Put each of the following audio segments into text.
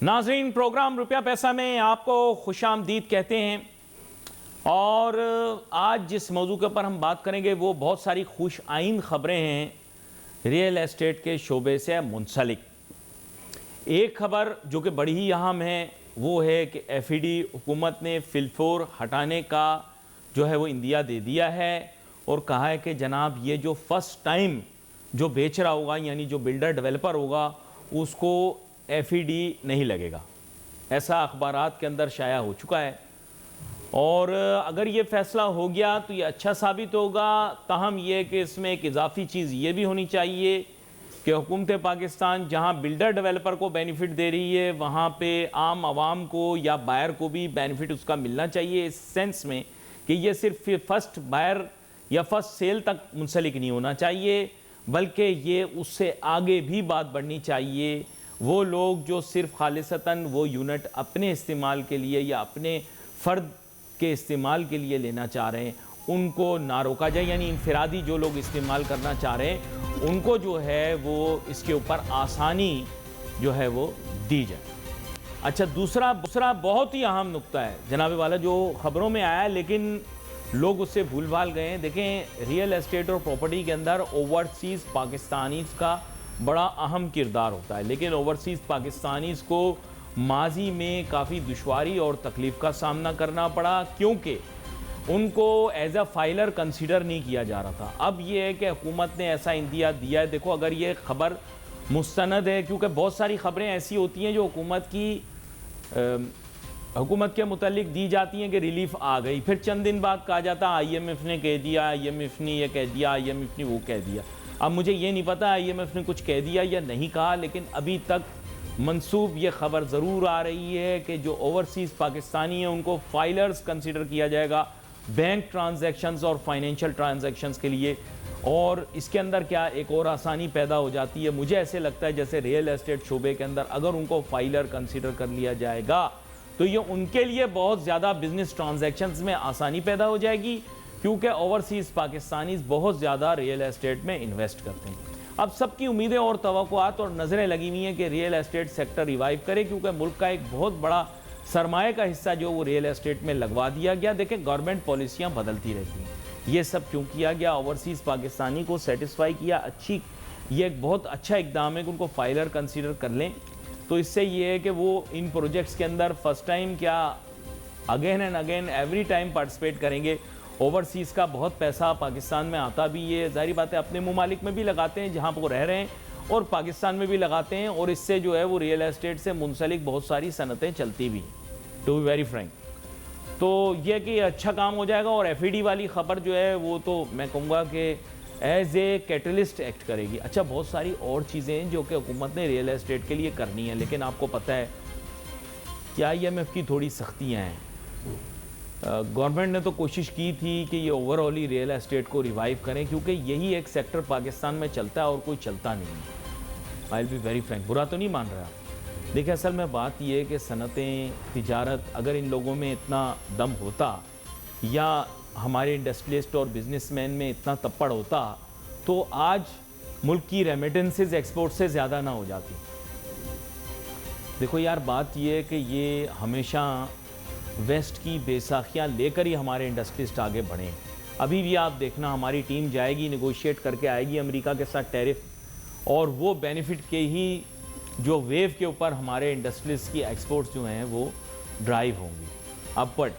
नाज़रीन, प्रोग्राम रुपया पैसा में आपको खुशामदीद कहते हैं। और आज जिस मौजू के ऊपर हम बात करेंगे वो बहुत सारी खुश आइंद ख़बरें हैं रियल एस्टेट के शोबे से मुंसलिक। एक खबर जो कि बड़ी ही अहम है वो है कि एफईडी हुकूमत ने फिलफोर हटाने का जो है वो इंदिया दे दिया है और कहा है कि जनाब ये जो फर्स्ट टाइम जो बेच रहा होगा यानी जो बिल्डर डेवलपर होगा उसको एफईडी नहीं लगेगा। ऐसा अखबारात के अंदर शाया हो चुका है और अगर ये फ़ैसला हो गया तो ये अच्छा साबित होगा। ताहम ये कि इसमें एक इजाफी चीज़ ये भी होनी चाहिए कि हुकूमत पाकिस्तान जहाँ बिल्डर डेवलपर को बेनिफिट दे रही है वहाँ पे आम आवाम को या बायर को भी बेनिफिट उसका मिलना चाहिए, इस सेंस में कि ये सिर्फ फर्स्ट बायर या फर्स्ट सेल तक मुंसलिक नहीं होना चाहिए बल्कि ये उससे आगे भी बात बढ़नी चाहिए। वो लोग जो सिर्फ खालिसतन वो यूनिट अपने इस्तेमाल के लिए या अपने फ़र्द के इस्तेमाल के लिए लेना चाह रहे हैं उनको ना रोका जाए, यानी इनफरादी जो लोग इस्तेमाल करना चाह रहे हैं उनको जो है वो इसके ऊपर आसानी जो है वो दी जाए। अच्छा, दूसरा बहुत ही अहम नुक्ता है जनाब वाला जो ख़बरों में आया है लेकिन लोग उससे भूल भाल गए हैं। देखें, रियल एस्टेट और प्रॉपर्टी के अंदर ओवरसीज़ पाकिस्तानीज़ का बड़ा अहम किरदार होता है, लेकिन ओवरसीज़ पाकिस्तानीज़ को माजी में काफ़ी दुश्वारी और तकलीफ़ का सामना करना पड़ा क्योंकि उनको एज अ फाइलर कंसीडर नहीं किया जा रहा था। अब ये है कि हुकूमत ने ऐसा इंदिया दिया है। देखो, अगर ये ख़बर मुस्तनद है क्योंकि बहुत सारी ख़बरें ऐसी होती हैं जो हुकूमत के मुतालिक दी जाती हैं कि रिलीफ आ गई, फिर चंद दिन बाद कहा जाता IMF ने कह दिया, IMF ने ये कह दिया, IMF ने वो कह दिया। अब मुझे ये नहीं पता IMF ने कुछ कह दिया या नहीं कहा, लेकिन अभी तक मंसूब ये ख़बर ज़रूर आ रही है कि जो ओवरसीज़ पाकिस्तानी हैं उनको फाइलर्स कंसिडर किया जाएगा बैंक ट्रांजैक्शंस और फाइनेंशियल ट्रांजैक्शंस के लिए। और इसके अंदर क्या एक और आसानी पैदा हो जाती है, मुझे ऐसे लगता है जैसे रियल एस्टेट शोबे के अंदर अगर उनको फाइलर कंसिडर कर लिया जाएगा तो ये उनके लिए बहुत ज़्यादा बिजनेस ट्रांजैक्शंस में आसानी पैदा हो जाएगी क्योंकि ओवरसीज़ पाकिस्तानी बहुत ज़्यादा रियल एस्टेट में इन्वेस्ट करते हैं। अब सबकी उम्मीदें और तवक्कुआत और नज़रें लगी हुई हैं कि रियल एस्टेट सेक्टर रिवाइव करे क्योंकि मुल्क का एक बहुत बड़ा सरमाए का हिस्सा जो वो रियल एस्टेट में लगवा दिया गया। देखें, गवर्नमेंट पॉलिसियाँ बदलती रहती हैं, ये सब क्यों किया गया? ओवरसीज़ पाकिस्तानी को सेटिस्फाई किया। ये एक बहुत अच्छा इकदाम है कि उनको फाइलर कंसीडर कर लें, तो इससे ये है कि वो इन प्रोजेक्ट्स के अंदर फर्स्ट टाइम क्या again and again every time participate करेंगे। ओवरसीज़ का बहुत पैसा पाकिस्तान में आता भी है, ज़ाहिर बात है अपने मुमालिक में भी लगाते हैं जहाँ पर वो रह रहे हैं और पाकिस्तान में भी लगाते हैं और इससे जो है वो रियल एस्टेट से मुंसलिक बहुत सारी सनतें चलती भी हैं, टू बी वेरी फ्रैंक। तो यह कि अच्छा काम हो जाएगा। और एफईडी वाली ख़बर जो है वो तो मैं कहूँगा कि एज ए कैटलिस्ट एक्ट करेगी। अच्छा, बहुत सारी और चीज़ें हैं जो कि हुकूमत ने रियल एस्टेट के लिए करनी है, लेकिन आपको पता है कि IMF की थोड़ी सख्तियाँ हैं। गवर्नमेंट ने तो कोशिश की थी कि ये ओवरऑल ही रियल एस्टेट को रिवाइव करें क्योंकि यही एक सेक्टर पाकिस्तान में चलता है और कोई चलता नहीं है। I will be very Frank, बुरा तो नहीं मान रहा। देखिए, असल में बात यह है कि सनतें, तिजारत, अगर इन लोगों में इतना दम होता या हमारे इंडस्ट्रियलिस्ट और बिजनेसमैन में इतना तप्पड़ होता तो आज मुल्क की रेमिटेंसेस एक्सपोर्ट से ज़्यादा ना हो जाती। देखो यार, बात यह है कि ये हमेशा वेस्ट की बेसाखियाँ लेकर ही हमारे इंडस्ट्रियलिस्ट आगे बढ़ें। अभी भी आप देखना, हमारी टीम जाएगी, निगोशिएट करके आएगी अमेरिका के साथ टैरिफ, और वो बेनिफिट के ही जो वेव के ऊपर हमारे इंडस्ट्रीज की एक्सपोर्ट्स जो हैं वो ड्राइव होंगी अपवर्ड,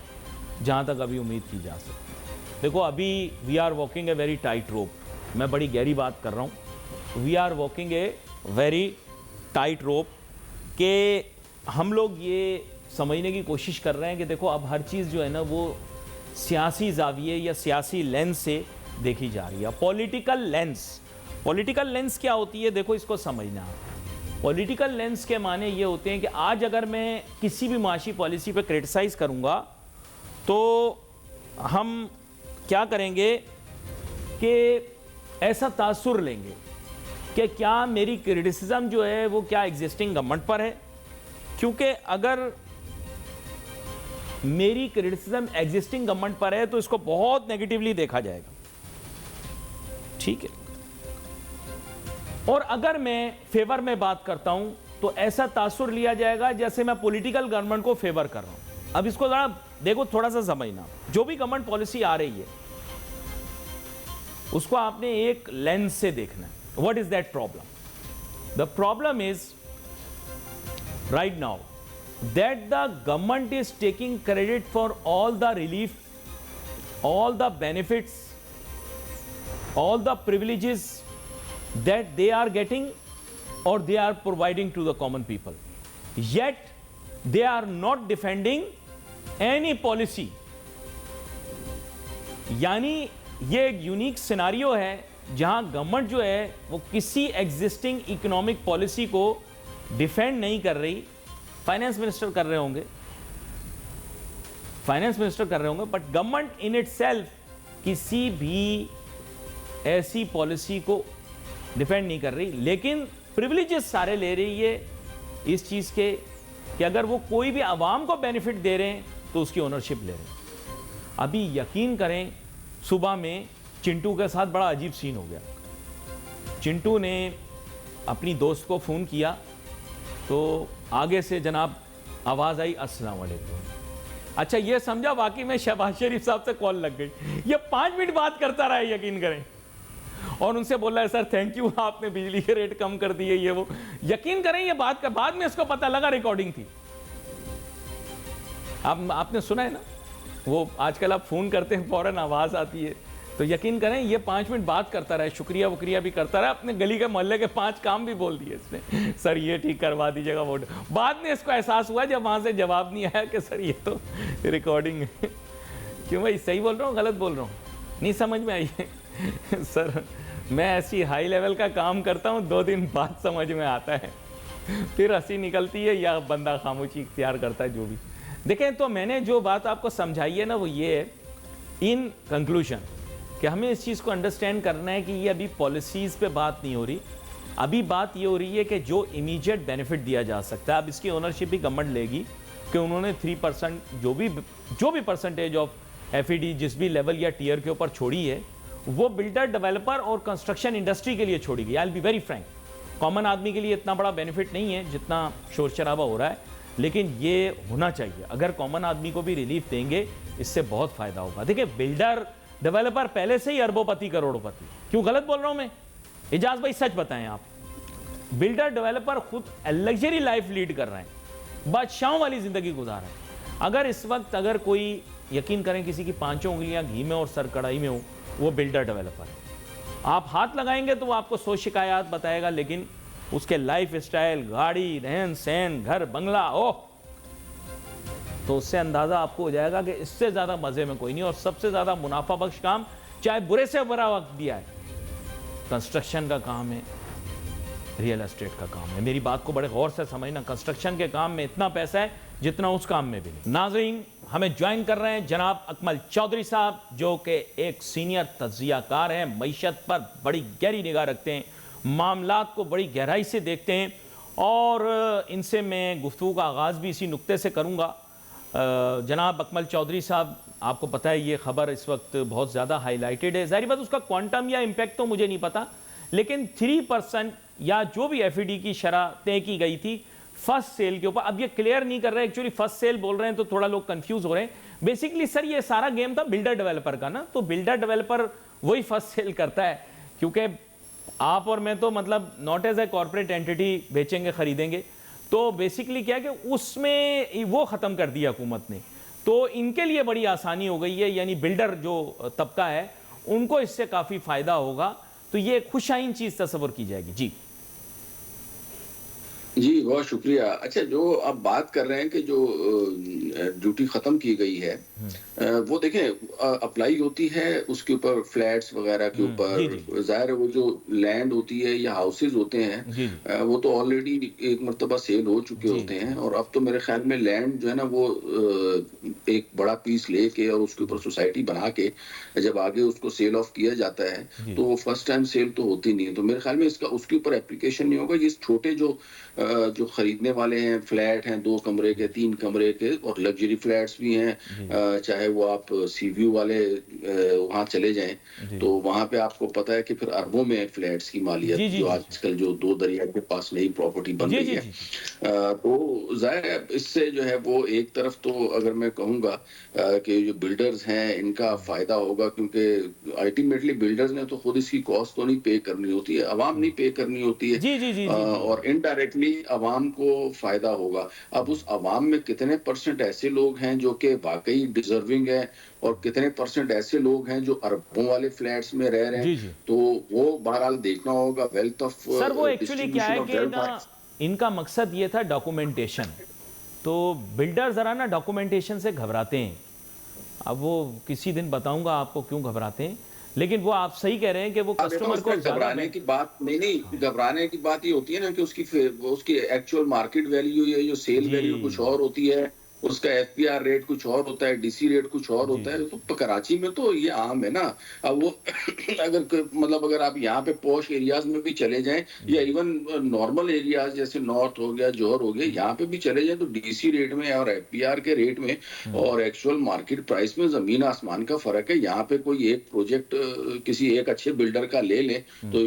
जहाँ तक अभी उम्मीद की जा सकती है। देखो, अभी we are walking a very tight rope. मैं बड़ी गहरी बात कर रहा हूँ। We are walking a very tight rope कि हम लोग ये समझने की कोशिश कर रहे हैं कि देखो अब हर चीज़ जो है ना वो सियासी जाविये या सियासी लेंस से देखी जा रही है। पॉलिटिकल लेंस क्या होती है? देखो, इसको समझना। पॉलिटिकल लेंस के माने ये होते हैं कि आज अगर मैं किसी भी माशी पॉलिसी पे क्रिटिसाइज़ करूँगा तो हम क्या करेंगे कि ऐसा तासुर लेंगे कि क्या मेरी क्रिटिसिज्म जो है वो क्या एग्जिस्टिंग गवर्नमेंट पर है, क्योंकि अगर मेरी क्रिटिसिज्म एग्जिस्टिंग गवर्नमेंट पर है तो इसको बहुत नेगेटिवली देखा जाएगा, ठीक है। और अगर मैं फेवर में बात करता हूं तो ऐसा तासुर लिया जाएगा जैसे मैं पॉलिटिकल गवर्नमेंट को फेवर कर रहा हूं। अब इसको जरा देखो, थोड़ा सा समझना, जो भी गवर्नमेंट पॉलिसी आ रही है उसको आपने एक लेंस से देखना है। What is that problem? The problem is right now that the government is taking credit for all the relief, all the benefits, all the privileges that they are getting or they are providing to the common people. Yet they are not defending any policy. यानी ये एक unique scenario है जहां government जो है वो किसी existing economic policy को डिफेंड नहीं कर रही। फाइनेंस मिनिस्टर कर रहे होंगे, बट गवर्नमेंट इन इटसेल्फ किसी भी ऐसी पॉलिसी को डिफेंड नहीं कर रही, लेकिन प्रिविलेजेस सारे ले रही है इस चीज के कि अगर वो कोई भी आवाम को बेनिफिट दे रहे हैं तो उसकी ओनरशिप ले रहे हैं। अभी यकीन करें, सुबह में चिंटू के साथ बड़ा अजीब सीन हो गया। चिंटू ने अपनी दोस्त को फोन किया तो आगे से जनाब आवाज आई अस्सलाम वालेकुम। अच्छा, ये समझा वाकई में शहबाज शरीफ साहब से कॉल लग गई। ये 5 मिनट बात करता रहा, यकीन करें, और उनसे बोला है सर थैंक यू, आपने बिजली के रेट कम कर दिए, ये वो। यकीन करें ये बात का बाद में इसको पता लगा रिकॉर्डिंग थी। आपने सुना है ना, वो आजकल आप फोन करते हैं फौरन आवाज आती है, तो यकीन करें ये 5 मिनट बात करता रहा, शुक्रिया वुक्रिया भी करता रहा, अपने गली के मोहल्ले के 5 काम भी बोल दिए इसने, सर ये ठीक करवा दीजिएगा वो। बाद में इसको एहसास हुआ जब वहां से जवाब नहीं आया कि सर ये तो रिकॉर्डिंग है। क्यों भाई, सही बोल रहा हूँ गलत बोल रहा हूँ? नहीं समझ में आई है सर मैं ऐसी हाई लेवल का काम करता हूँ, 2 दिन बाद समझ में आता है, फिर हंसी निकलती है या बंदा खामोशी इख्तियार करता है, जो भी। देखें, तो मैंने जो बात आपको समझाई है ना, वो ये है इन कंक्लूजन कि हमें इस चीज़ को अंडरस्टैंड करना है कि ये अभी पॉलिसीज़ पे बात नहीं हो रही, अभी बात ये हो रही है कि जो इमीडिएट बेनिफिट दिया जा सकता है, अब इसकी ओनरशिप भी गवर्नमेंट लेगी कि उन्होंने 3% जो भी परसेंटेज ऑफ FED जिस भी लेवल या टीयर के ऊपर छोड़ी है, वो बिल्डर, डेवलपर और कंस्ट्रक्शन इंडस्ट्री के लिए छोड़ी गई। I will be very Frank, common आदमी के लिए इतना बड़ा बेनिफिट नहीं है जितना शोर शराबा हो रहा है, लेकिन ये होना चाहिए। अगर कॉमन आदमी को भी रिलीफ देंगे, इससे बहुत फायदा होगा। देखिए, बिल्डर डेवलपर पहले से ही अरबोपति करोड़पति। क्यों गलत बोल रहा हूं मैं? इजाज भाई सच बताएं आप, बिल्डर डेवलपर खुद लग्जरी लाइफ लीड कर रहे हैं, बादशाहों वाली जिंदगी गुजार रहे हैं। अगर इस वक्त अगर कोई, यकीन करें, किसी की 5 उंगलियां घी में और सर कढ़ाई में हो, वो बिल्डर डेवलपर है। आप हाथ लगाएंगे तो वो आपको 100 शिकायत बताएगा, लेकिन उसके लाइफ स्टाइल, गाड़ी, रहन सहन, घर, बंगला, ओह, तो उससे अंदाजा आपको हो जाएगा कि इससे ज्यादा मजे में कोई नहीं। और सबसे ज्यादा मुनाफा बख्श काम, चाहे बुरे से बुरा वक्त भी आए, कंस्ट्रक्शन का काम है, रियल एस्टेट का काम है। मेरी बात को बड़े गौर से समझना, कंस्ट्रक्शन के काम में इतना पैसा है जितना उस काम में भी नहीं। नाज़रीन, हमें ज्वाइन कर रहे हैं जनाब अकमल चौधरी साहब, जो कि एक सीनियर तज्जियाकार हैं, मईशत पर बड़ी गहरी निगाह रखते हैं, मामलात को बड़ी गहराई से देखते हैं, और इनसे मैं गुफ्तगू का आगाज़ भी इसी नुक्ते से करूँगा। जनाब अकमल चौधरी साहब, आपको पता है ये खबर इस वक्त बहुत ज़्यादा हाईलाइटेड है। ज़ाहिर बात उसका क्वांटम या इम्पैक्ट तो मुझे नहीं पता, लेकिन 3% या जो भी FED की शरह तय की गई थी फर्स्ट सेल के ऊपर, अब ये क्लियर नहीं कर रहे, एक्चुअली फर्स्ट सेल बोल रहे हैं तो थोड़ा लोग कंफ्यूज हो रहे हैं। बेसिकली सर ये सारा गेम था बिल्डर डेवलपर का ना, तो बिल्डर डेवलपर वही फर्स्ट सेल करता है, क्योंकि आप और मैं तो मतलब not as a corporate entity बेचेंगे खरीदेंगे, तो बेसिकली क्या है कि उसमें वो ख़त्म कर दिया हुकूमत ने, तो इनके लिए बड़ी आसानी हो गई है, यानी बिल्डर जो तबका है उनको इससे काफ़ी फ़ायदा होगा, तो ये खुशाइन चीज़ तस्वर की जाएगी। जी, बहुत शुक्रिया। अच्छा, जो आप बात कर रहे हैं कि जो ड्यूटी ख़त्म की गई है, वो देखें अप्लाई होती है उसके ऊपर फ्लैट्स वगैरह के ऊपर। ज़ाहिर है वो जो लैंड होती है या हाउसेज होते हैं, वो तो ऑलरेडी एक मरतबा सेल हो चुके होते हैं, और अब तो मेरे ख्याल में लैंड जो है ना वो एक बड़ा पीस लेके और उसके ऊपर सोसाइटी बना के जब आगे उसको सेल ऑफ किया जाता है तो वो फर्स्ट टाइम सेल तो होती नहीं है। तो मेरे ख्याल में इसका उसके ऊपर एप्लीकेशन नहीं होगा। ये छोटे जो जो खरीदने वाले हैं, फ्लैट हैं 2 कमरे के, 3 कमरे के और लग्जरी फ्लैट्स भी हैं, चाहे वो आप सी व्यू वाले वहाँ चले जाएँ, तो वहाँ पे आपको पता है कि फिर अरबों में फ्लैट्स की मालियत जो आजकल जो 2 दरिया के पास नई प्रॉपर्टी बन रही है। तो ज़ाहिर है इससे जो है वो एक तरफ तो अगर मैं कहूँगा कि जो बिल्डर्स हैं इनका फ़ायदा होगा, क्योंकि अल्टीमेटली बिल्डर्स ने तो खुद इसकी कॉस्ट तो नहीं पे करनी होती है, अवाम नहीं पे करनी होती है, और इनडायरेक्टली अवाम को फ़ायदा होगा। अब उस अवाम में कितने परसेंट ऐसे लोग हैं जो कि वाक़ई डिज़र्विंग हैं और कितने परसेंट ऐसे लोग हैं जो अरबों वाले फ्लैट्स में रह रहे हैं, तो वो बहरहाल देखना होगा। वेल्थ ऑफ सर वो एक्चुअली क्या है कि ना इनका मकसद ये था डॉक्यूमेंटेशन, तो बिल्डर ज़रा ना डॉक्यूमेंटेशन से घबराते हैं। अब वो किसी दिन बताऊंगा आपको क्यों घबराते हैं, लेकिन वो आप सही कह रहे हैं कि वो कस्टमर को घबराने की बात नहीं, घबराने की बात ये होती है ना कि उसकी एक्चुअल मार्केट वैल्यू या जो सेल वैल्यू कुछ और होती है, उसका एफपीआर रेट कुछ और होता है, डीसी रेट कुछ और होता है। तो कराची में तो ये आम है ना। अब वो अगर आप यहाँ पे पॉश एरियाज में भी चले जाएं या इवन नॉर्मल एरियाज जैसे नॉर्थ हो गया, जौहर हो गया, यहाँ पे भी चले जाएं तो डीसी रेट में और एफपीआर के रेट में और एक्चुअल मार्केट प्राइस में जमीन आसमान का फर्क है। यहाँ पे कोई एक प्रोजेक्ट किसी एक अच्छे बिल्डर का ले लें तो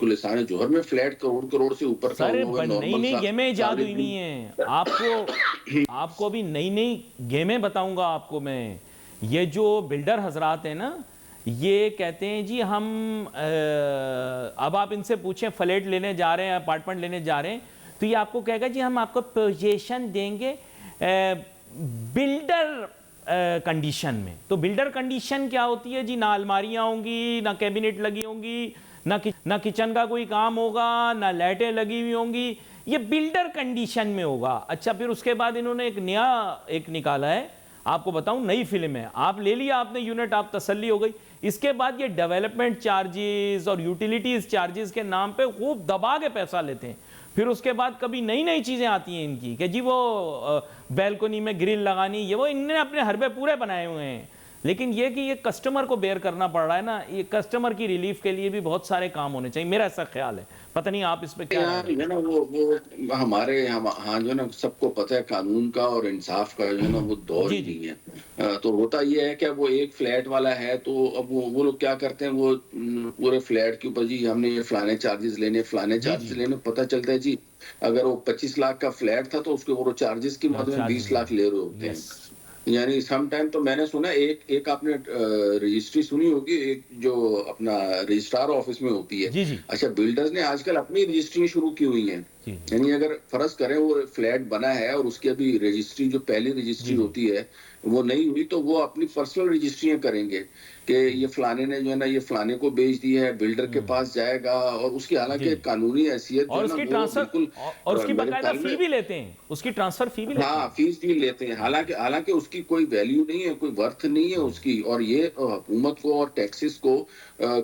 गुलिस्तान जौहर में फ्लैट करोड़ से ऊपर का नई गेमें जादू ही नहीं है। आपको भी नई गेमें बताऊंगा आपको मैं। ये जो बिल्डर हजरात हैं ना, ये कहते हैं जी हम अब आप इनसे पूछें फ्लैट लेने जा रहे हैं, अपार्टमेंट लेने जा रहे हैं, तो ये आपको कहेगा जी हम आपको पोजीशन देंगे बिल्डर कंडीशन में। तो बिल्डर कंडीशन क्या होती है जी? ना अलमारियां होंगी, ना कैबिनेट लगी होंगी, ना किचन का कोई काम होगा, ना लाइटें लगी हुई होंगी, ये बिल्डर कंडीशन में होगा। अच्छा, फिर उसके बाद इन्होंने एक निकाला है, आपको बताऊं, नई फिल्म है। आप ले लिया आपने यूनिट, आप तसल्ली हो गई। इसके बाद ये डेवलपमेंट चार्जेस और यूटिलिटीज चार्जेस के नाम पे खूब दबा के पैसा लेते हैं। फिर उसके बाद कभी नई चीजें आती हैं इनकी कि जी वो बैल्कनी में ग्रिल लगानी, ये वो इनने अपने हरबे पूरे बनाए हुए हैं। लेकिन ये कि ये कस्टमर को बेयर करना पड़ रहा है ना, ये कस्टमर की रिलीफ के लिए भी बहुत सारे काम होने चाहिए, मेरा ऐसा ख्याल है। पता नहीं आप इस पे क्या है ना। वो हमारे यहाँ जो है ना सबको पता है कानून का और इंसाफ का जो है ना वो दौर ही नहीं है। तो होता ये है कि वो एक फ्लैट वाला है, तो अब वो लोग क्या करते हैं, वो पूरे फ्लैट के ऊपर जी हमने ये फलाने चार्जेस लेने, पता चलता है जी अगर वो 25 लाख का फ्लैट था तो उसके वो चार्जेस की मदद में 20 लाख ले रहे होते हैं। यानी सम टाइम तो मैंने सुना एक आपने रजिस्ट्री सुनी होगी, एक जो अपना रजिस्ट्रार ऑफिस में होती है। अच्छा, बिल्डर्स ने आजकल अपनी रजिस्ट्री शुरू की हुई है। यानी अगर फर्ज करें वो फ्लैट बना है और उसकी अभी रजिस्ट्री जो पहली रजिस्ट्री होती है वो नहीं हुई, तो वो अपनी पर्सनल रजिस्ट्रियां करेंगे कि ये फलाने ने जो है ना ये फलाने को बेच दी है, बिल्डर के पास जाएगा और उसकी हालांकि कानूनी हैसियत और उसकी ट्रांसफर और उसकी बकायदा फी भी लेते हैं, उसकी ट्रांसफर फी भी लेते हैं। हाँ, फीस भी लेते हैं। हालांकि उसकी कोई वैल्यू नहीं है, कोई वर्थ नहीं है उसकी, और ये हुकूमत को और टैक्सेस को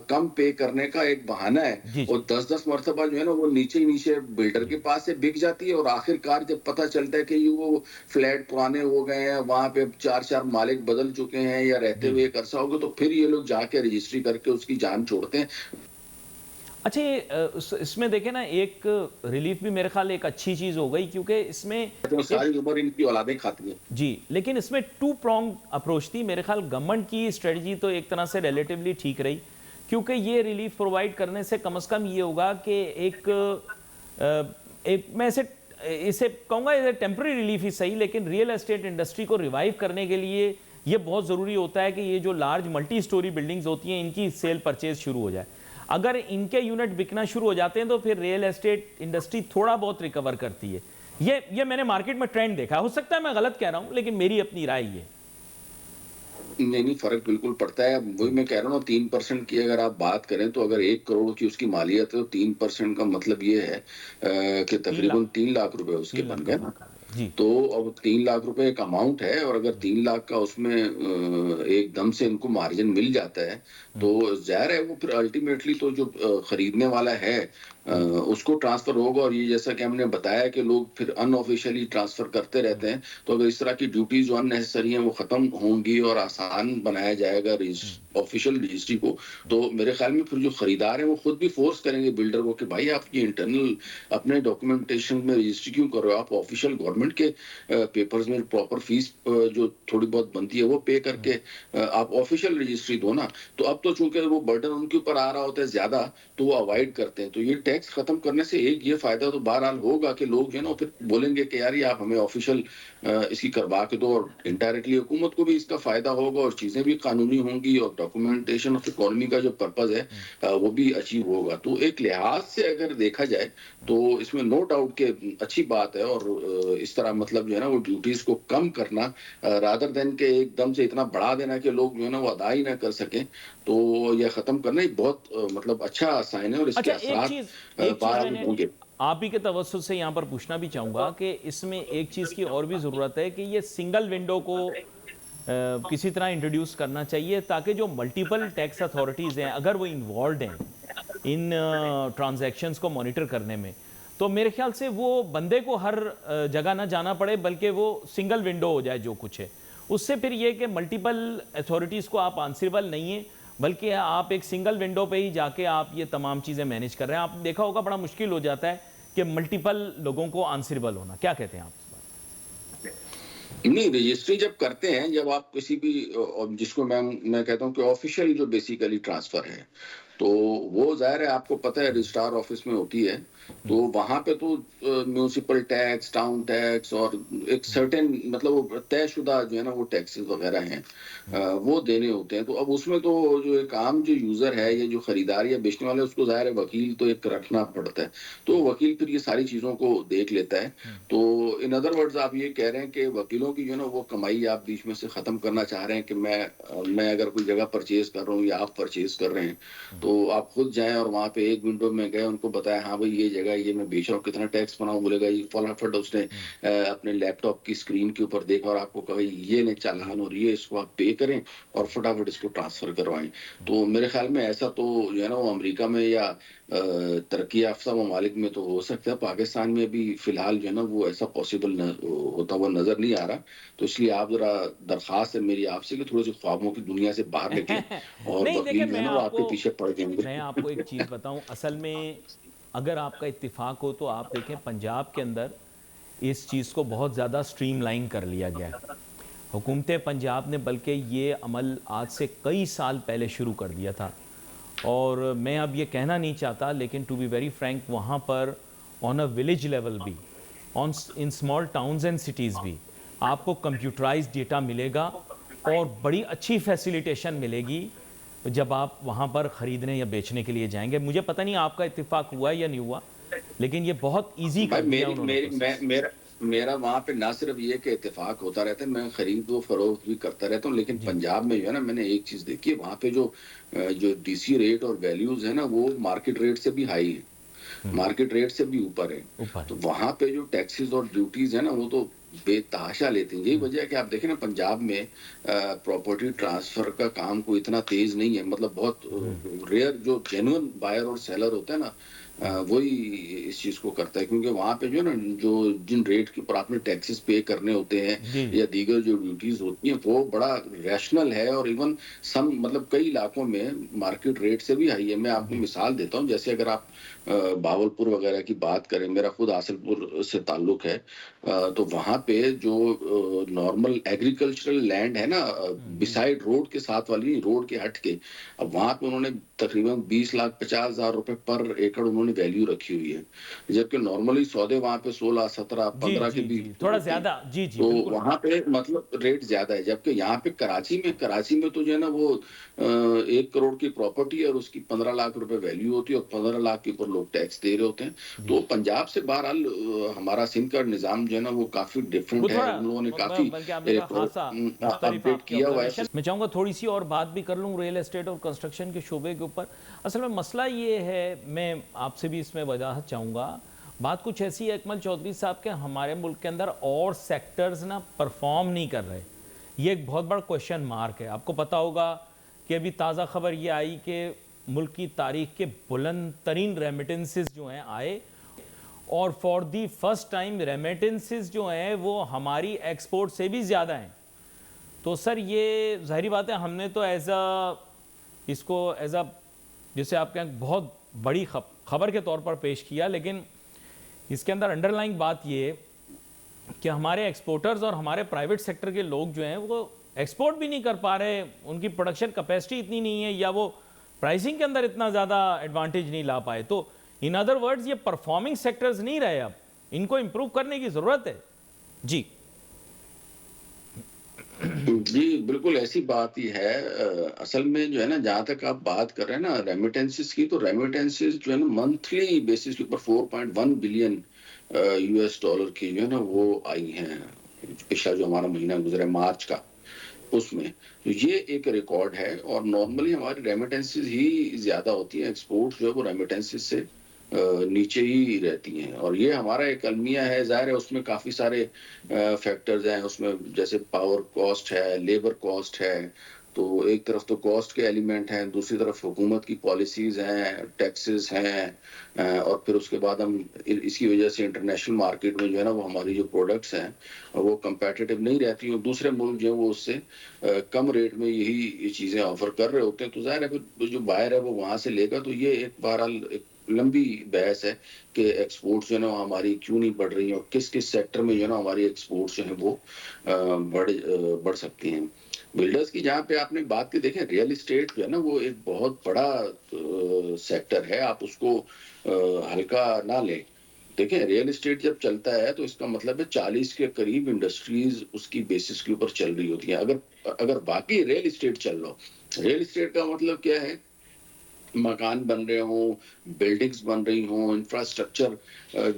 कम पे करने का एक बहाना है। और 10-10 मरतबा जो है ना वो नीचे बिल्डर के पास से बिक जाती है और आखिरकार जब पता चलता है कि ये वो फ्लैट पुराने हो गए हैं, वहां पे 4 मालिक बदल चुके हैं या रहते हुए एक अरसा हो गया, तो फिर ये लोग जाके रजिस्ट्री करके उसकी जान छोड़ते हैं। अच्छा, इसमें देखें ना एक रिलीफ भी मेरे ख्याल एक अच्छी चीज हो गई, क्योंकि इसमें तो सारी उम्र इनकी औलादें खाती हैं जी। लेकिन इसमें 2 pronged अप्रोच थी मेरे ख्याल। गवर्नमेंट की स्ट्रेटजी तो एक तरह से रिलेटिवली ठीक रही, क्योंकि ये रिलीफ प्रोवाइड करने से कम से कम ये होगा कि मैं इसे कहूँगा इसे टेम्प्रेरी रिलीफ ही सही, लेकिन रियल एस्टेट इंडस्ट्री को रिवाइव करने के लिए ये बहुत ज़रूरी होता है कि ये जो लार्ज मल्टी स्टोरी बिल्डिंग्स होती हैं इनकी सेल परचेज शुरू हो जाए। अगर इनके यूनिट बिकना शुरू हो जाते हैं तो फिर रियल एस्टेट इंडस्ट्री थोड़ा बहुत रिकवर करती है। ये मैंने मार्केट में ट्रेंड देखा है, हो सकता है मैं गलत कह रहा हूँ, लेकिन मेरी अपनी राय ये। नहीं, फर्क बिल्कुल पड़ता है। वही मैं कह रहा हूँ 3% की अगर आप बात करें तो अगर 1 करोड़ की उसकी मालियत है तो 3% का मतलब ये है कि तकरीबन 3 लाख रुपए उसके बन गए ना। तो अब 3 लाख रुपए एक अमाउंट है, और अगर 3 लाख का उसमें एकदम से इनको मार्जिन मिल जाता है तो जाहिर है वो फिर अल्टीमेटली तो जो खरीदने वाला है उसको ट्रांसफर होगा। और ये जैसा कि हमने बताया कि लोग फिर अनऑफिशियली ट्रांसफर करते रहते हैं, तो अगर इस तरह की ड्यूटीज जो अननेसेसरी हैं वो खत्म होंगी और आसान बनाया जाएगा ऑफिशियल रजिस्ट्री को, तो मेरे ख्याल में फिर जो खरीदार हैं वो खुद भी फोर्स करेंगे बिल्डर को कि भाई आप ये इंटरनल अपने डॉक्यूमेंटेशन में रजिस्ट्री क्यों कर रहे हो, आप ऑफिशियल गवर्नमेंट के पेपर्स में प्रॉपर फीस जो थोड़ी बहुत बनती है वो पे करके आप ऑफिशियल रजिस्ट्री दो ना। तो अब तो चूंकि वो बर्डन उनके ऊपर आ रहा होता है ज्यादा, तो वो अवॉइड करते हैं। तो ये टैक्स खत्म करने से एक ये फायदा तो बहरहाल होगा कि लोग जो है ना फिर बोलेंगे कि यार ये आप हमें ऑफिशियल इसकी करवा के दो, और इनडायरेक्टली हुकूमत को भी इसका फायदा होगा और चीजें भी कानूनी होंगी और डॉक्यूमेंटेशन ऑफ इकोनॉमी का जो पर्पज है वो भी अचीव होगा। तो एक लिहाज से अगर देखा जाए तो इसमें नो डाउट के अच्छी बात है। और इस तरह मतलब जो है ना वो ड्यूटीज को कम करना रादर देन के एकदम से इतना बढ़ा देना कि लोग जो है ना वो अदा ही ना कर सकें, तो यह खत्म करना ही बहुत मतलब अच्छा साइन है और इसके अच्छा, एक चीज असरात मैंने होंगे। आप ही के तवज्जुह से यहाँ पर पूछना भी चाहूंगा कि इसमें एक चीज की और भी जरूरत है कि ये सिंगल विंडो को किसी तरह इंट्रोड्यूस करना चाहिए, ताकि जो मल्टीपल टैक्स अथॉरिटीज़ हैं अगर वो इन्वॉल्व हैं इन ट्रांजैक्शंस को मॉनिटर करने में, तो मेरे ख्याल से वो बंदे को हर जगह ना जाना पड़े, बल्कि वो सिंगल विंडो हो जाए जो कुछ है। उससे फिर ये कि मल्टीपल अथॉरिटीज़ को आप आंसरेबल नहीं है, बल्कि आप एक सिंगल विंडो पे ही जाके आप ये तमाम चीज़ें मैनेज कर रहे हैं। आप देखा होगा बड़ा मुश्किल हो जाता है कि मल्टीपल लोगों को आंसरेबल होना। क्या कहते हैं आप? नहीं, रजिस्ट्री जब करते हैं, जब आप किसी भी जिसको मैं कहता हूँ कि ऑफिशियल जो बेसिकली ट्रांसफर है, तो वो जाहिर है आपको पता है रजिस्ट्रार ऑफिस में होती है, तो वहां पे तो म्यूनिसिपल टैक्स, टाउन टैक्स और एक सर्टेन मतलब वो तयशुदा जो है ना वो टैक्सेस वगैरह हैं वो देने होते हैं। तो अब उसमें तो जो एक आम जो यूजर है या जो खरीदार या बेचने वाले, उसको जाहिर है वकील तो एक रखना पड़ता है, तो वकील फिर ये सारी चीजों को देख लेता है। तो इन अदर वर्ड्स आप ये कह रहे हैं कि वकीलों की जो है ना वो कमाई आप बीच में से खत्म करना चाह रहे हैं कि मैं अगर कोई जगह परचेज कर रहा हूँ या आप परचेज कर रहे हैं, तो आप खुद जाएं और वहां पे एक विंडो में गए, उनको बताया हाँ भाई ये जगह ये मैं बेच रहा हूँ, कितना टैक्स बनाऊं, बोलेगा ये फटाफट उसने अपने लैपटॉप की स्क्रीन के ऊपर देखा और आपको कहा ये ने चालान और ये इसको आप पे करें और फटाफट इसको ट्रांसफर करवाएं। तो मेरे ख्याल में ऐसा तो जो है ना वो अमेरिका में या तरक्की याफ्ता ममालिक में तो हो सकता है, पाकिस्तान में भी फिलहाल जो है ना वो ऐसा पॉसिबल होता हुआ नजर नहीं आ रहा। तो इसलिए आप जरा दरखास्त है मेरी आपसे कि थोड़ी सी ख्वाबों की दुनिया से बाहर निकलें और नहीं, देखिए वकील जो है ना वो आपके पीछे पड़ जाएंगे। मैं आपको एक चीज़ बताऊं, असल में अगर आपका इत्तेफाक हो तो आप देखें पंजाब के अंदर इस चीज़ को बहुत ज़्यादा स्ट्रीमलाइन कर लिया गया है। हुकूमत पंजाब ने बल्कि ये अमल आज से कई साल पहले शुरू कर दिया था, और मैं अब ये कहना नहीं चाहता, लेकिन टू बी वेरी फ्रैंक वहाँ पर ऑन अ विलेज लेवल भी, on in small towns and cities भी आपको कंप्यूटराइज्ड डेटा मिलेगा और बड़ी अच्छी फैसिलिटेशन मिलेगी जब आप वहाँ पर ख़रीदने या बेचने के लिए जाएंगे। मुझे पता नहीं आपका इत्तेफाक हुआ या नहीं हुआ, लेकिन ये बहुत इजी कर दिया उन्होंने। मेरा वहाँ पे ना सिर्फ ये कि इत्तेफाक होता रहता है, मैं खरीद व फरोख्त भी करता रहता हूँ, लेकिन पंजाब में जो है ना मैंने एक चीज़ देखी है, वहाँ पे जो डीसी रेट और वैल्यूज है ना वो मार्केट रेट से भी हाई है, मार्केट रेट से भी ऊपर है। तो वहाँ पे जो टैक्सेस और ड्यूटीज है ना वो तो बेतहाशा लेते हैं। यही वजह है कि आप देखें ना पंजाब में प्रॉपर्टी ट्रांसफर का काम कोई इतना तेज नहीं है, मतलब बहुत रेयर जो जेन्युइन बायर और सेलर होता है ना वही इस चीज को करता है, क्योंकि वहां पे जो ना जो जिन रेट के ऊपर आपने टैक्सेस पे करने होते हैं या दीगर जो ड्यूटीज होती हैं वो बड़ा रैशनल है, और इवन सम मतलब कई इलाकों में मार्केट रेट से भी हाई है। मैं आपको मिसाल देता हूँ, जैसे अगर आप बावलपुर वगैरह की बात करें, मेरा खुद हासिलपुर से ताल्लुक है, तो वहां पे जो नॉर्मल एग्रीकल्चरल लैंड है ना बिसाइड रोड के साथ वाली, रोड के हट के, अब वहां पे उन्होंने तकरीबन 20,50,000 रुपए पर एकड़ उन्होंने वैल्यू रखी हुई है, जबकि नॉर्मली सौदे वहां पे 16, 17, 15 के भी थोड़ा ज्यादा। जी जी, तो वहां पे मतलब रेट ज्यादा है। जबकि यहाँ पे कराची में तो जो है ना वो 1 करोड़ की प्रॉपर्टी और उसकी 15 लाख रुपए वैल्यू होती है और 15 लाख के ऊपर लोग टैक्स दे रहे होते हैं। तो पंजाब से बहरहाल हमारा सिंध का निजाम जो है ना वो काफी डिफरेंट है, उन लोगों ने काफी अपडेट किया हुआ है। मैं चाहूंगा थोड़ी सी और बात भी कर लूँ रियल एस्टेट और कंस्ट्रक्शन के शोबे के ऊपर। असल में मसला ये है, मैं आपसे भी इसमें वजाहत चाहूँगा। बात कुछ ऐसी है अकमल चौधरी साहब के, हमारे मुल्क के अंदर और सेक्टर्स ना परफॉर्म नहीं कर रहे। ये एक बहुत बड़ा क्वेश्चन मार्क है। आपको पता होगा कि अभी ताज़ा खबर ये आई कि मुल्क की तारीख के बुलंद तरीन रेमिटेंसेस जो हैं आए, और for the first time remittances जो हैं वो हमारी एक्सपोर्ट से भी ज़्यादा हैं। तो सर ये ज़ाहिरी बात है, हमने तो इसको एज अ जिसे आप कहें बहुत बड़ी खबर के तौर पर पेश किया, लेकिन इसके अंदर अंडरलाइंग बात ये कि हमारे एक्सपोर्टर्स और हमारे प्राइवेट सेक्टर के लोग जो हैं वो एक्सपोर्ट भी नहीं कर पा रहे, उनकी प्रोडक्शन कैपेसिटी इतनी नहीं है, या वो प्राइसिंग के अंदर इतना ज़्यादा एडवांटेज नहीं ला पाए। तो इन अदर वर्ड्स ये परफॉर्मिंग सेक्टर्स नहीं रहे, अब इनको इंप्रूव करने की ज़रूरत है। जी जी, बिल्कुल ऐसी बात ही है। असल में जो है ना, जहाँ तक आप बात कर रहे हैं ना रेमिटेंसेस की, तो रेमिटेंसेस जो है ना मंथली बेसिस के ऊपर 4.1 बिलियन यूएस डॉलर की जो है ना वो आई हैं। पिछला जो हमारा महीना गुजरा मार्च का, उसमें तो ये एक रिकॉर्ड है। और नॉर्मली हमारी रेमिटेंसेस ही ज्यादा होती है, एक्सपोर्ट जो है वो रेमिटेंसेस से नीचे ही रहती हैं। और ये हमारा एक अलमिया है, जाहिर है उसमें काफ़ी सारे फैक्टर्स हैं उसमें, जैसे पावर कॉस्ट है, लेबर कॉस्ट है। तो एक तरफ तो कॉस्ट के एलिमेंट हैं, दूसरी तरफ हुकूमत की पॉलिसीज़ हैं, टैक्सेस हैं, और फिर उसके बाद हम इसकी वजह से इंटरनेशनल मार्केट में जो है ना वो हमारी जो प्रोडक्ट्स हैं वो कंपेटिटिव नहीं रहती, और दूसरे मुल्क जो है वो उससे कम रेट में यही चीज़ें ऑफर कर रहे होते हैं। तो जाहिर है फिर जो बायर है वो वहाँ से लेगा। तो ये एक बहरहाल एक लंबी बहस है कि एक्सपोर्ट्स जो है ना हमारी क्यों नहीं बढ़ रही है, और किस किस सेक्टर में जो है ना हमारी एक्सपोर्ट्स जो है वो बढ़ सकती हैं। बिल्डर्स की जहाँ पे आपने बात की, देखें रियल एस्टेट जो है ना वो एक बहुत बड़ा सेक्टर है, आप उसको हल्का ना लें। देखें रियल एस्टेट जब चलता है तो इसका मतलब है 40 के करीब इंडस्ट्रीज उसकी बेसिस के ऊपर चल रही होती हैं। अगर बाकी रियल एस्टेट चल रहा हो, रियल एस्टेट का मतलब क्या है, मकान बन रहे हों, बिल्डिंग्स बन रही हों, इंफ्रास्ट्रक्चर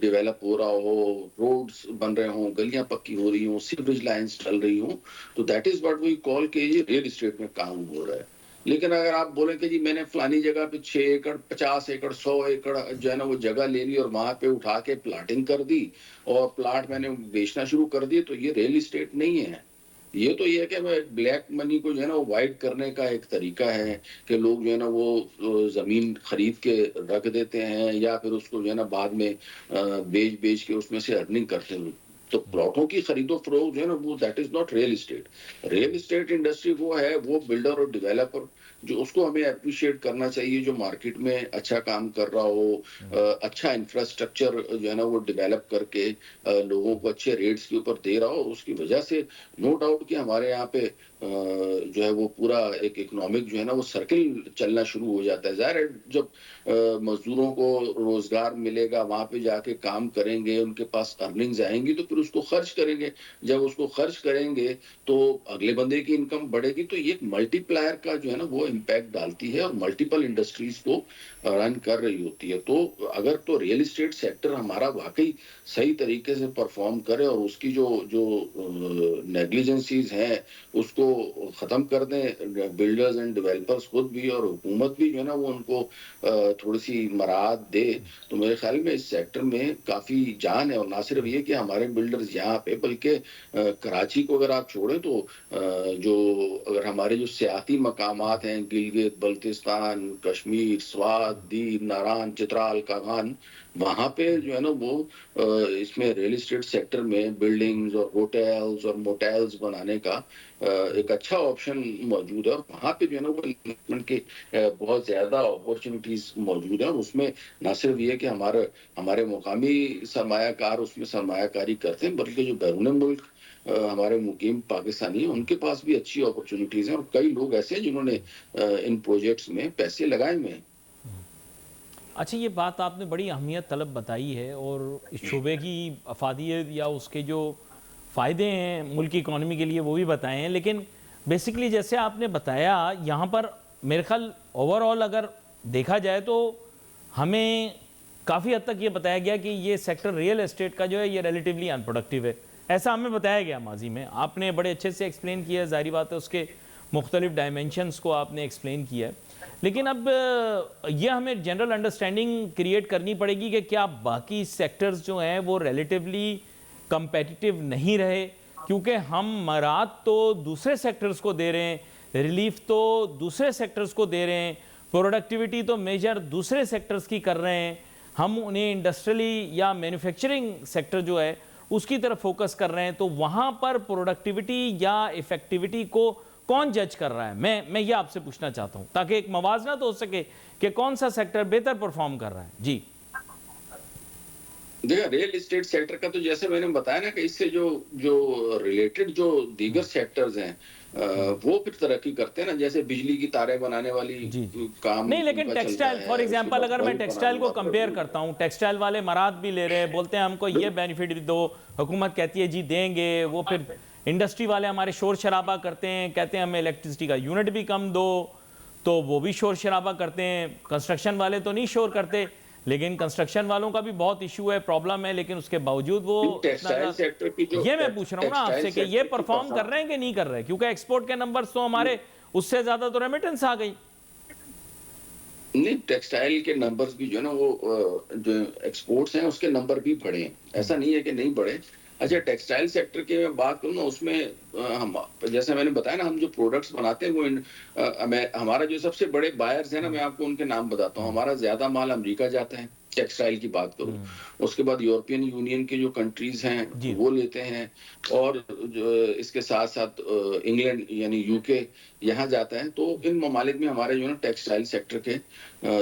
डेवलप हो रहा हो, रोड्स बन रहे हों, गलियां पक्की हो रही हों, सीवरेज लाइंस चल रही हों, तो that is what we call के ये रियल एस्टेट में काम हो रहा है। लेकिन अगर आप बोले कि जी मैंने फलानी जगह पे 6 एकड़ 50 एकड़ 100 एकड़ जो है ना वो जगह ले ली और वहां पे उठा के प्लाटिंग कर दी और प्लाट मैंने बेचना शुरू कर दिए, तो ये रियल एस्टेट नहीं है। ये तो ये है कि ब्लैक मनी को जो है ना वो वाइट करने का एक तरीका है कि लोग जो है ना वो जमीन खरीद के रख देते हैं, या फिर उसको जो है ना बाद में बेच के उसमें से अर्निंग करते हैं। तो प्लॉटों की खरीदो फरोख्त जो है ना वो that is not real estate. Real estate industry वो है, वो बिल्डर और डेवलपर जो उसको हमें अप्रिशिएट करना चाहिए, जो मार्केट में अच्छा काम कर रहा हो, अच्छा इंफ्रास्ट्रक्चर जो है ना वो डेवलप करके लोगों को अच्छे रेट्स के ऊपर दे रहा हो। उसकी वजह से नो डाउट कि हमारे यहाँ पे जो है वो पूरा एक इकोनॉमिक जो है ना वो सर्किल चलना शुरू हो जाता है। ज़ाहिर है जब मजदूरों को रोजगार मिलेगा, वहां पे जाके काम करेंगे, उनके पास अर्निंग्स आएंगी, तो फिर उसको खर्च करेंगे। जब उसको खर्च करेंगे तो अगले बंदे की इनकम बढ़ेगी। तो ये एक मल्टीप्लायर का जो है ना वो इम्पैक्ट डालती है और मल्टीपल इंडस्ट्रीज को रन कर रही होती है। तो अगर तो रियल एस्टेट सेक्टर हमारा वाकई सही तरीके से परफॉर्म करे और उसकी जो जो नेग्लिजेंसीज हैं उसको खत्म कर दें बिल्डर्स एंड डेवलपर्स खुद भी, और हुकूमत भी जो है ना वो उनको थोड़ी सी मराहत दे, तो मेरे ख्याल में इस सेक्टर में काफ़ी जान है। और ना सिर्फ ये कि हमारे बिल्डर्स यहाँ पे, बल्कि कराची को अगर आप छोड़ें तो जो अगर हमारे जो सियाती मकामात हैं, गिलगित बल्तिस्तान, कश्मीर, स्वात, दीव, नारान, चित्राल, कागान, वहाँ पे जो है ना वो इसमें रियल एस्टेट सेक्टर में बिल्डिंग्स और होटल्स और मोटेल्स बनाने का एक अच्छा ऑप्शन मौजूद है। और वहाँ पे जो है ना वो इन्वेस्टमेंट के बहुत ज़्यादा अपॉर्चुनिटीज मौजूद है। और उसमें ना सिर्फ ये कि हमारे मुकामी सरमायाकार उसमें सरमायाकारी करते हैं, बल्कि जो बैरून मुल्क हमारे मुकीम पाकिस्तानी हैं उनके पास भी अच्छी अपॉर्चुनिटीज हैं, और कई लोग ऐसे हैं जिन्होंने इन प्रोजेक्ट्स में पैसे लगाए हुए हैं। अच्छा, ये बात आपने बड़ी अहमियत तलब बताई है, और इस शोबे की अफादियत या उसके जो फ़ायदे हैं मुल्क की इकॉनमी के लिए वो भी बताए हैं। लेकिन बेसिकली जैसे आपने बताया, यहाँ पर मेरे ख्याल ओवरऑल अगर देखा जाए तो हमें काफ़ी हद तक ये बताया गया कि ये सेक्टर रियल एस्टेट का जो है ये रिलेटिवली अनप्रोडक्टिव है। ऐसा हमें बताया गया माजी में, आपने बड़े अच्छे से एक्सप्लेन किया है, ज़ाहिर बात है उसके मुख्तलिफ डायमेंशंस को आपने एक्सप्लेन किया है। लेकिन अब यह हमें जनरल अंडरस्टैंडिंग क्रिएट करनी पड़ेगी कि क्या बाकी सेक्टर्स जो हैं वो रिलेटिवली कंपेटिटिव नहीं रहे, क्योंकि हम मराद तो दूसरे सेक्टर्स को दे रहे हैं, रिलीफ तो दूसरे सेक्टर्स को दे रहे हैं, प्रोडक्टिविटी तो मेजर दूसरे सेक्टर्स की कर रहे हैं, हम उन्हें इंडस्ट्रियली या मैन्युफैक्चरिंग सेक्टर जो है उसकी तरफ फोकस कर रहे हैं, तो वहाँ पर प्रोडक्टिविटी या इफेक्टिविटी को कौन जज कर रहा है? मैं ये आपसे पूछना चाहता हूँ, ताकि एक मवाजना तो हो सके कि कौन सा सेक्टर बेहतर परफॉर्म कर रहा है। जी देखिए, रियल एस्टेट सेक्टर का तो जैसे मैंने बताया ना कि इससे जो जो रिलेटेड जो दीगर सेक्टर्स हैं वो फिर तरक्की करते हैं ना, जैसे बिजली की तारें बनाने वाली जी काम नहीं, लेकिन उनका चलता टेक्सटाइल है, फॉर उसके एग्जांपल बाद अगर मैं बल्ब टेक्सटाइल को बनाना कंपेयर करता हूं, टेक्सटाइल वाले मराद भी ले रहे हैं, बोलते हैं हमको ये बेनिफिट भी दो, हुकूमत कहती है जी देंगे, वो फिर इंडस्ट्री वाले हमारे शोर शराबा करते हैं, कहते हैं हमें इलेक्ट्रिसिटी का यूनिट भी कम दो, तो वो भी शोर शराबा करते हैं। कंस्ट्रक्शन वाले तो नहीं शोर करते, लेकिन कंस्ट्रक्शन वालों का भी बहुत इशू है, प्रॉब्लम है, लेकिन उसके बावजूद वो टेक्सटाइल सेक्टर की जो ये मैं पूछ रहा हूँ ना आपसे कि ये परफॉर्म कर रहे हैं कि नहीं कर रहे हैं, क्योंकि एक्सपोर्ट के नंबर्स तो हमारे उससे ज्यादा तो रेमिटेंस आ गई। नहीं, टेक्सटाइल के नंबर्स भी जो है ना वो जो एक्सपोर्ट्स हैं उसके नंबर भी बढ़े हैं, ऐसा नहीं है कि नहीं बढ़े। अच्छा, टेक्सटाइल सेक्टर की मैं बात करूँ ना, उसमें हम जैसे मैंने बताया ना, हम जो प्रोडक्ट्स बनाते हैं वो हमारा जो सबसे बड़े बायर्स हैं ना, मैं आपको उनके नाम बताता हूँ। हमारा ज्यादा माल अमेरिका जाता है, टेक्सटाइल की बात करूँ। उसके बाद यूरोपियन यूनियन के जो कंट्रीज हैं वो लेते हैं, और इसके साथ साथ इंग्लैंड यानी यूके यहाँ जाता है। तो इन ममालिक में हमारे जो है ना टेक्सटाइल सेक्टर के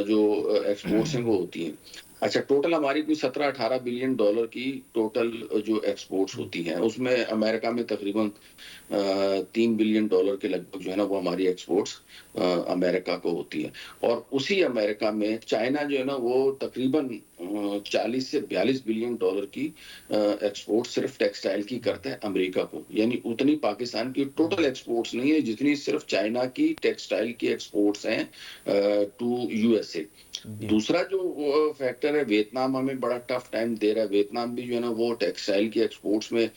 जो एक्सपोर्ट्स हैं वो होती हैं। अच्छा, टोटल हमारी कोई 17-18 बिलियन डॉलर की टोटल जो एक्सपोर्ट्स होती हैं, उसमें अमेरिका में तकरीबन 3 बिलियन डॉलर के लगभग जो है ना वो हमारी एक्सपोर्ट्स अमेरिका को होती है। और उसी अमेरिका में चाइना जो है ना वो तकरीबन 40 से 42 बिलियन डॉलर की एक्सपोर्ट सिर्फ टेक्सटाइल की करता है अमेरिका को। यानी उतनी पाकिस्तान की टोटल एक्सपोर्ट्स नहीं है जितनी सिर्फ चाइना की टेक्सटाइल की एक्सपोर्ट्स हैं टू यूएसए। दूसरा जो फैक्टर है, वियतनाम हमें बड़ा टफ टाइम दे रहा है। वियतनाम भी जो है ना वो टेक्सटाइल की एक्सपोर्ट्स में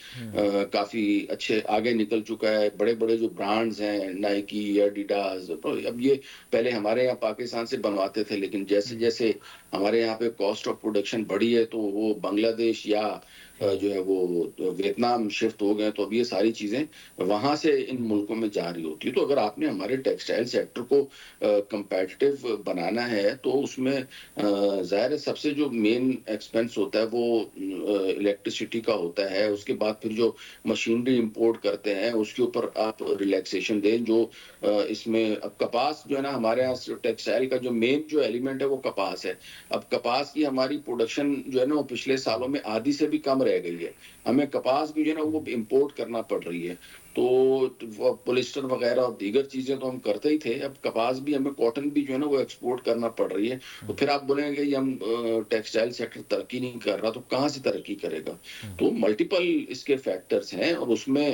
काफी अच्छे आगे निकल चुका है। बड़े बड़े जो ब्रांड्स हैं, नाइकी, एडिडास, तो अब ये पहले हमारे यहाँ पाकिस्तान से बनवाते थे, लेकिन जैसे जैसे हमारे यहाँ पे कॉस्ट ऑफ प्रोडक्शन बढ़ी है तो वो बांग्लादेश या जो है वो वियतनाम शिफ्ट हो गए। तो अब ये सारी चीजें वहां से इन मुल्कों में जा रही होती है। तो अगर आपने हमारे टेक्सटाइल सेक्टर को कंपेटिटिव बनाना है तो उसमें जाहिर है सबसे जो मेन एक्सपेंस होता है वो इलेक्ट्रिसिटी का होता है। उसके बाद फिर जो मशीनरी इंपोर्ट करते हैं उसके ऊपर आप रिलैक्सेशन दें। जो इसमें अब कपास जो है ना, हमारे यहाँ टेक्सटाइल का जो मेन जो एलिमेंट है वो कपास है। अब कपास की हमारी प्रोडक्शन जो है ना वो पिछले सालों में आधी से भी कम रह गई है। हमें कपास भी जो है ना वो इंपोर्ट करना पड़ रही है। तो पॉलिस्टर वगैरह और दीगर चीजें तो हम करते ही थे, अब कपास भी, हमें कॉटन भी जो है ना वो एक्सपोर्ट करना पड़ रही है। तो फिर आप बोलेंगे कि हम टेक्सटाइल सेक्टर तरक्की नहीं कर रहा, तो कहाँ से तरक्की करेगा? तो मल्टीपल इसके फैक्टर्स हैं और उसमें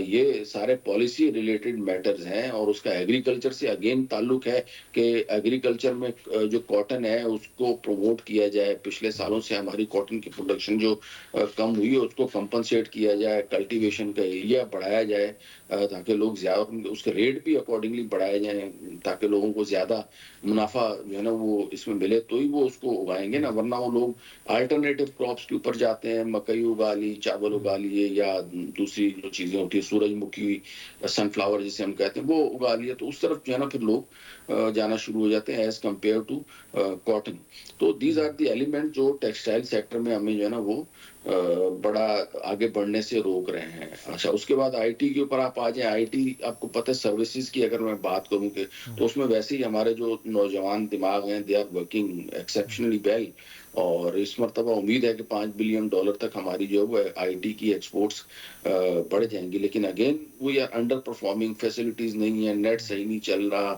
ये सारे पॉलिसी रिलेटेड मैटर्स हैं। और उसका एग्रीकल्चर से अगेन ताल्लुक है कि एग्रीकल्चर में जो कॉटन है उसको प्रमोट किया जाए। पिछले सालों से हमारी कॉटन की प्रोडक्शन जो कम हुई है उसको कंपनसेट किया जाए, कल्टीवेशन का एरिया बढ़ाया जाए ताकि लोग ज्यादा, उसके रेट भी अकॉर्डिंगली बढ़ाए जाए ताकि लोगों को ज्यादा मुनाफा जो है ना वो इसमें मिले, तो ही वो उसको उगाएंगे ना। वरना वो लोग अल्टरनेटिव क्रॉप्स के ऊपर जाते हैं, मकई उगा ली, चावल उगा लिए, या दूसरी जो चीजें होती है सूरजमुखी, सनफ्लावर जिसे हम कहते हैं, वो उगा लिए। तो उस तरफ जो है ना फिर लोग जाना शुरू हो जाते हैं एज कम्पेयर टू कॉटन। तो दीज आर द एलिमेंट जो टेक्सटाइल सेक्टर में हमें जो है ना वो बड़ा आगे बढ़ने से रोक रहे हैं। अच्छा, उसके बाद आईटी के ऊपर आप आ जाए। आईटी आपको पता है, सर्विसेज की अगर मैं बात करूं कि तो उसमें वैसे ही हमारे जो नौजवान दिमाग हैं they are working exceptionally well. और इस मरतबा उम्मीद है कि 5 बिलियन डॉलर तक हमारी जो है वो आईटी की एक्सपोर्ट्स बढ़ जाएंगी। लेकिन again we are under performing, facilities नहीं है, नेट सही नहीं चल रहा,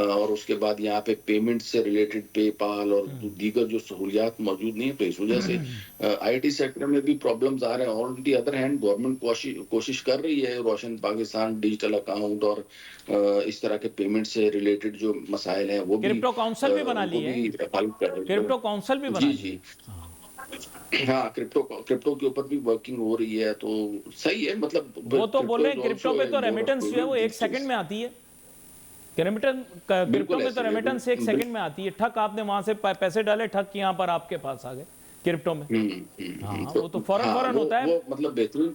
और उसके बाद यहाँ पे पेमेंट से रिलेटेड पेपाल और दीगर जो सहूलियात मौजूद नहीं है। तो इस वजह से आईटी सेक्टर में भी प्रॉब्लम्स आ रहे हैं। On the other hand government कोशिश कर रही है, रोशन पाकिस्तान, डिजिटल अकाउंट और इस तरह के पेमेंट से रिलेटेड जो मसाइल हैं वो भी, क्रिप्टो काउंसिल भी बना ली है, क्रिप्टो काउंसिल भी बना जी। हाँ, क्रिप्टो के ऊपर भी वर्किंग हो रही है, तो सही है। मतलब वो तो बोल रहे हैं क्रिप्टो पे तो रेमिटेंस जो है वो 1 सेकंड में आती है। क्रिप्टो में तो रेमिटेंस 1 सेकंड में आती है। ठक आपने वहां से पैसे डाले, ठक यहाँ पर आपके पास आ गए क्रिप्टो में। हाँ, वो तो फौरन होता है। वो मतलब बेहतरीन,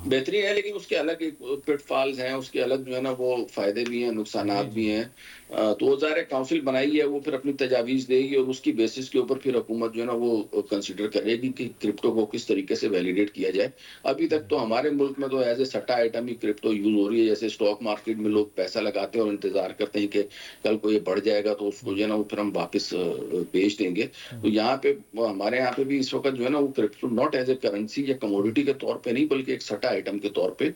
बेहतरीन है, लेकिन उसके अलग एक पिटफॉल्स हैं, उसके अलग जो है ना वो फ़ायदे भी हैं, नुकसानात भी हैं। तो वो ज़ाहिर है काउंसिल बनाई है, वो फिर अपनी तजावीज़ देगी और उसकी बेसिस के ऊपर फिर हुकूमत जो है ना वो कंसीडर करेगी कि क्रिप्टो को किस तरीके से वैलिडेट किया जाए। अभी तक तो हमारे मुल्क में तो एज़ ए सट्टा आइटम ही क्रिप्टो यूज़ हो रही है। जैसे स्टॉक मार्केट में लोग पैसा लगाते हैं और इंतज़ार करते हैं कि कल को ये बढ़ जाएगा तो उसको जो है ना वो फिर हम वापस बेच देंगे। तो यहाँ पे हमारे यहाँ पे भी इस वक़्त जो है ना वो crypto not as a currency या कमोडिटी के तौर पे नहीं, बल्कि एक सट्टा आइटम के तौर पे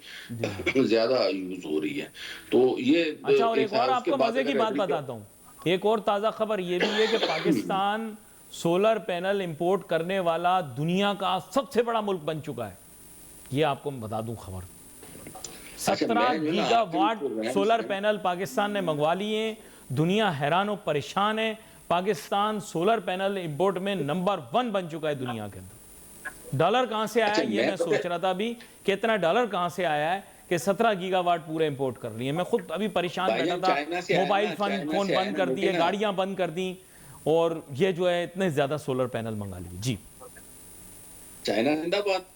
ज़्यादा यूज़ हो रही है। तो ये अच्छा, और एक और उसके आपको बाद मजे की अगर बात एग्री बताता हूँ। एक और ताज़ा खबर ये भी है कि पाकिस्तान सोलर पैनल इंपोर्ट करने वाला दुनिया का सबसे बड़ा मुल्क बन चुका है। ये आपको बता दूं खबर। अच्छा, 17 मैं जो है ना आपके गीगावाट प्रोग्राम सोलर से पैनल पाकिस्तान ने मंगवा लिए। दुनिया हैरान और परेशान है। पाकिस्तान सोलर पैनल इंपोर्ट में नंबर 1 बन चुका है दुनिया के अंदर। डॉलर कहां से आया अच्छा, ये मैं सोच रहा था अभी, कितना डॉलर कहां से आया है कि 17 गीगावाट पूरे इंपोर्ट कर लिए। मैं खुद अभी परेशान बैठा था, चाइना से आया मोबाइल ना, फोन चाइना से आया बंद ना कर बेटे दिए, ना। गाड़ियां बंद कर दी, और ये जो है इतने ज्यादा सोलर पैनल मंगा लिए। जी चाइना जिंदाबाद।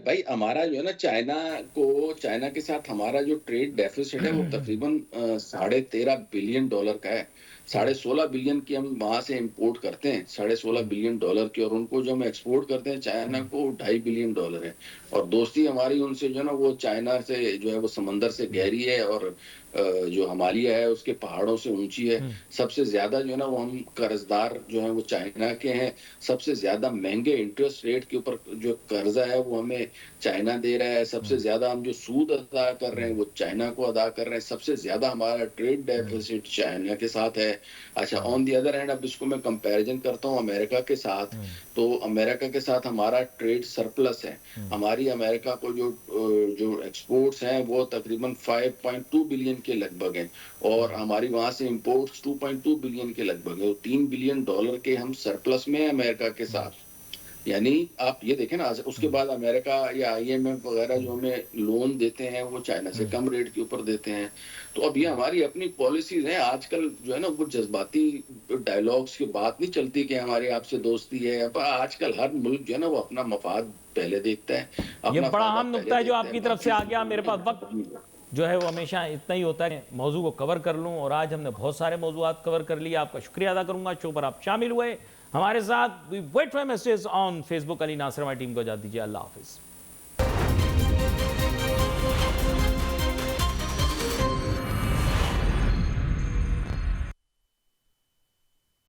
भाई हमारा जो है ना चाइना के साथ हमारा जो ट्रेड डेफिसिट है वो तकरीबन $13.5 बिलियन का है। 16.5 बिलियन की हम वहां से इंपोर्ट करते हैं, $16.5 बिलियन की, और उनको जो हम एक्सपोर्ट करते हैं चाइना को $2.5 बिलियन है। और दोस्ती हमारी उनसे जो है ना वो चाइना से जो है वो समंदर से गहरी है, और जो हिमालय है उसके पहाड़ों से ऊंची है। सबसे ज्यादा जो है ना वो हम कर्जदार जो है वो चाइना के हैं। सबसे ज्यादा महंगे इंटरेस्ट रेट के ऊपर जो कर्जा है वो हमें चाइना दे रहा है। सबसे ज्यादा हम जो सूद अदा कर रहे हैं वो चाइना को अदा कर रहे हैं। सबसे ज्यादा हमारा ट्रेड डेफिसिट चाइना के साथ है। अच्छा, ऑन दी अदर हैंड अब इसको मैं कंपैरिजन करता हूँ अमेरिका के साथ, तो अमेरिका के साथ हमारा ट्रेड सरप्लस है। हमारी अमेरिका को जो एक्सपोर्ट्स हैं वो तकरीबन 5.2 बिलियन के लगभग हैं, और हमारी वहां से इंपोर्ट्स 2.2 बिलियन के लगभग है। $3 बिलियन के हम सरप्लस में हैं अमेरिका के साथ। यानी आप ये देखें ना, उसके बाद अमेरिका या आईएमएफ वगैरह जो हमें लोन देते हैं वो चाइना से कम रेट के ऊपर देते हैं। तो अब ये हमारी अपनी पॉलिसीज हैं। आजकल जो है ना वो जज्बाती डायलॉग्स की बात नहीं चलती कि हमारी आपसे दोस्ती है, पर आजकल हर मुल्क जो है ना वो अपना मफाद पहले देखता है, ये अपना बड़ा फायदा अहम नुकता पहले है जो देखता आपकी है। तरफ से आ गया। मेरे पास वक्त बाकी जो है वो हमेशा इतना ही होता है मौजू को कवर कर लूँ, और आज हमने बहुत सारे मौजूआत कवर कर लिए। आपका शुक्रिया अदा करूंगा, शो पर आप शामिल हुए हमारे साथ। We wait for message on Facebook. Ali Nasar हमारी टीम को इजाज़त दीजिए। अल्लाह हाफिज़।